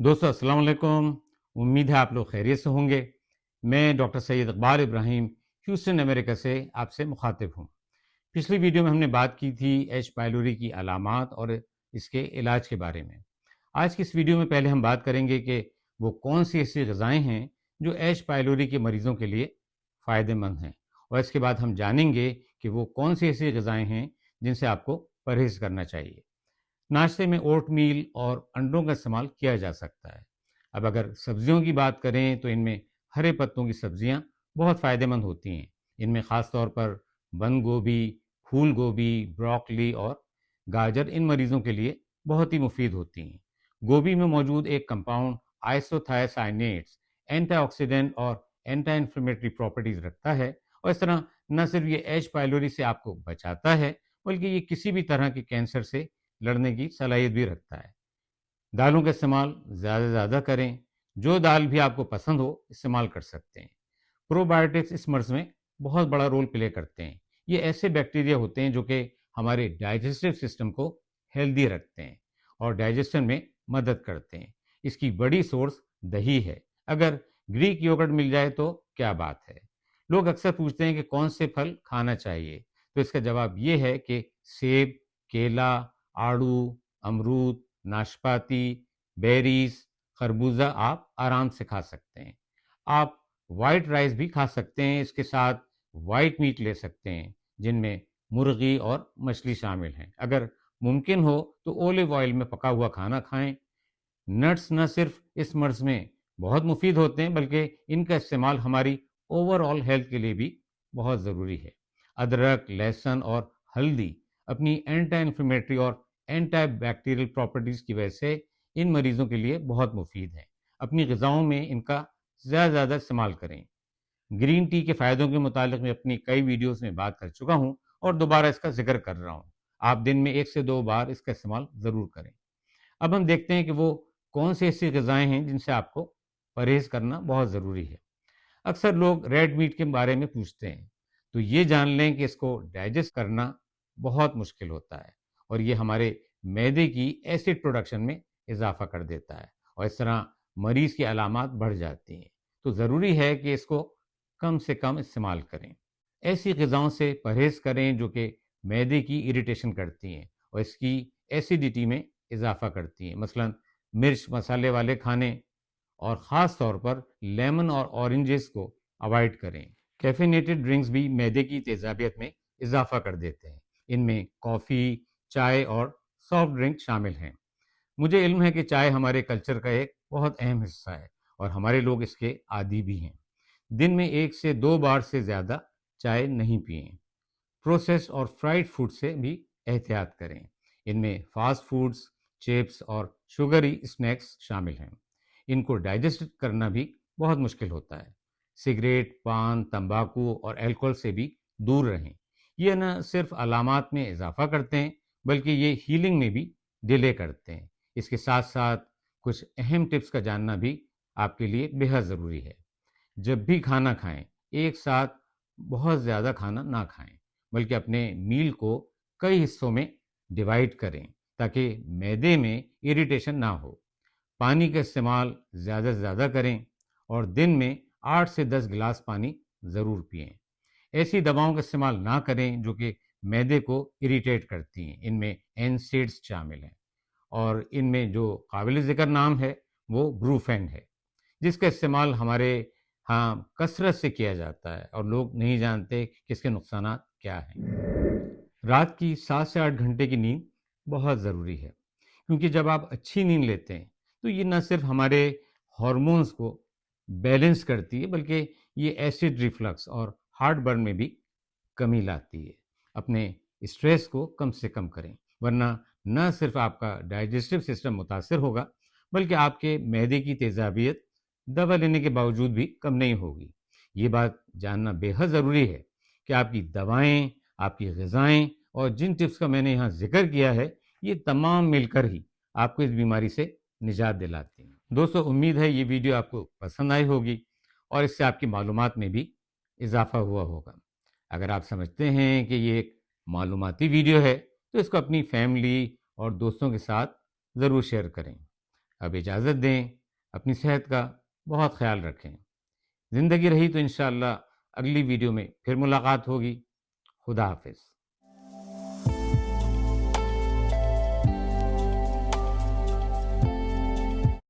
दोस्तों अस्सलाम वालेकुम। उम्मीद है आप लोग खैरियत से होंगे। मैं doctor Syed Iqbal Ibrahim Houston America से आपसे मुखातिब हूँ। पिछली वीडियो में हमने बात की थी एच पाइलोरी की अलामात और इसके इलाज के बारे में। आज की इस वीडियो में पहले हम बात करेंगे कि वो कौन सी ऐसी ग़िज़ाएँ हैं जो एच पाइलोरी के मरीज़ों के लिए फ़ायदेमंद हैं, और इसके बाद हम जानेंगे कि वो कौन सी ऐसी ग़िज़ाएँ हैं जिनसे आपको परहेज़ करना चाहिए। नाश्ते में ओट मील और अंडों का इस्तेमाल किया जा सकता है। अब अगर सब्जियों की बात करें तो इनमें हरे पत्तों की सब्जियां बहुत फ़ायदेमंद होती हैं। इनमें ख़ास तौर पर बंद गोभी, फूल गोभी, ब्रोकली और गाजर इन मरीज़ों के लिए बहुत ही मुफीद होती हैं। गोभी में मौजूद एक कंपाउंड आइसोथायोसाइनेट्स एंटीऑक्सीडेंट और एंटी इन्फ्लेमेटरी प्रॉपर्टीज़ रखता है, और इस तरह न सिर्फ ये एच पाइलोरी से आपको बचाता है, बल्कि ये किसी भी तरह के कैंसर से लड़ने की सलाहियत भी रखता है। दालों का इस्तेमाल ज़्यादा से ज़्यादा करें। जो दाल भी आपको पसंद हो इस्तेमाल कर सकते हैं। प्रोबायोटिक्स इस मर्ज़ में बहुत बड़ा रोल प्ले करते हैं। ये ऐसे बैक्टीरिया होते हैं जो कि हमारे डाइजेस्टिव सिस्टम को हेल्दी रखते हैं और डाइजेशन में मदद करते हैं। इसकी बड़ी सोर्स दही है। अगर ग्रीक योगर्ट मिल जाए तो क्या बात है। लोग अक्सर पूछते हैं कि कौन से फल खाना चाहिए, तो इसका जवाब ये है कि सेब, केला, आड़ू, अमरूद, नाशपाती, बेरीज, खरबूजा आप आराम से खा सकते हैं। आप वाइट राइस भी खा सकते हैं। इसके साथ वाइट मीट ले सकते हैं जिनमें मुर्गी और मछली शामिल हैं। अगर मुमकिन हो तो ओलिव ऑयल में पका हुआ खाना खाएं। नट्स न सिर्फ इस मर्ज में बहुत मुफीद होते हैं, बल्कि इनका इस्तेमाल हमारी ओवरऑल हेल्थ के लिए भी बहुत ज़रूरी है। अदरक, लहसुन और हल्दी अपनी एंटी इन्फ्लेमेटरी और एंटी बैक्टीरियल प्रॉपर्टीज़ की वजह से इन मरीज़ों के लिए बहुत मुफीद हैं। अपनी ग़िज़ाओं में इनका ज़्यादा इस्तेमाल करें। ग्रीन टी के फ़ायदों के मुतालिक मैं अपनी कई वीडियोज़ में बात कर चुका हूँ और दोबारा इसका ज़िक्र कर रहा हूँ। आप दिन में 1 से 2 बार इसका इस्तेमाल ज़रूर करें। अब हम देखते हैं कि वो कौन सी ऐसी ग़िज़ाएँ हैं जिनसे आपको परहेज़ करना बहुत ज़रूरी है। अक्सर लोग रेड मीट के बारे में पूछते हैं, तो ये जान लें कि इसको डाइजेस्ट करना बहुत मुश्किल होता है और ये हमारे मैदे की एसिड प्रोडक्शन में इजाफ़ा कर देता है, और इस तरह मरीज़ की अलामात बढ़ जाती हैं। तो ज़रूरी है कि इसको कम से कम इस्तेमाल करें। ऐसी ग़िज़ाओं से परहेज़ करें जो कि मैदे की इरिटेशन करती हैं और इसकी एसिडिटी में इजाफ़ा करती हैं। मसलन मिर्च मसाले वाले खाने और ख़ास तौर पर लेमन और ऑरेंजेस को अवॉइड करें। कैफीनेटेड ड्रिंक्स भी मैदे की तेज़ाबियत में इजाफ़ा कर देते हैं। इनमें कॉफ़ी, चाय और सॉफ्ट ड्रिंक शामिल हैं। मुझे इल्म है कि चाय हमारे कल्चर का एक बहुत अहम हिस्सा है और हमारे लोग इसके आदी भी हैं। दिन में 1 से 2 बार से ज़्यादा चाय नहीं पिएं। प्रोसेस्ड और फ्राइड फूड से भी एहतियात करें। इनमें फास्ट फूड्स, चिप्स और शुगरी स्नैक्स शामिल हैं। इनको डाइजेस्ट करना भी बहुत मुश्किल होता है। सिगरेट, पान, तंबाकू और अल्कोहल से भी दूर रहें। ये न सिर्फ अलामात में इजाफा करते हैं, बल्कि ये हीलिंग में भी डिले करते हैं। इसके साथ साथ कुछ अहम टिप्स का जानना भी आपके लिए बेहद ज़रूरी है। जब भी खाना खाएं, एक साथ बहुत ज़्यादा खाना ना खाएं, बल्कि अपने मील को कई हिस्सों में डिवाइड करें ताकि मैदे में इरिटेशन ना हो। पानी का इस्तेमाल ज़्यादा से ज़्यादा करें और दिन में 8 से 10 गिलास पानी ज़रूर पिएं। ऐसी दवाओं का इस्तेमाल ना करें जो कि मैदे को इरिटेट करती हैं। इनमें एनसेड्स शामिल हैं और इनमें जो काबिल ज़िक्र नाम है वो ब्रूफेन है, जिसका इस्तेमाल हमारे यहाँ कसरत से किया जाता है और लोग नहीं जानते कि इसके नुकसानात क्या हैं। रात की 7 से 8 घंटे की नींद बहुत ज़रूरी है, क्योंकि जब आप अच्छी नींद लेते हैं तो ये न सिर्फ हमारे हार्मोन्स को बैलेंस करती है, बल्कि ये एसिड रिफ्लक्स और हार्ट बर्न में भी कमी लाती है। अपने स्ट्रेस को कम से कम करें, वरना न सिर्फ आपका डाइजेस्टिव सिस्टम मुतासर होगा, बल्कि आपके मैदे की तेज़ाबियत दवा लेने के बावजूद भी कम नहीं होगी। ये बात जानना बेहद ज़रूरी है कि आपकी दवाएं, आपकी ग़िज़ाएं और जिन टिप्स का मैंने यहाँ जिक्र किया है, ये तमाम मिलकर ही आपको इस बीमारी से निजात दिलाती हैं। दोस्तों, उम्मीद है ये वीडियो आपको पसंद आई होगी और इससे आपकी मालूमात में भी इजाफा हुआ होगा। अगर आप समझते हैं कि ये एक मालूमाती वीडियो है, तो इसको अपनी फैमिली और दोस्तों के साथ ज़रूर शेयर करें। اب اجازت دیں، اپنی صحت کا بہت خیال رکھیں۔ زندگی رہی تو انشاءاللہ اگلی ویڈیو میں پھر ملاقات ہوگی۔ خدا حافظ۔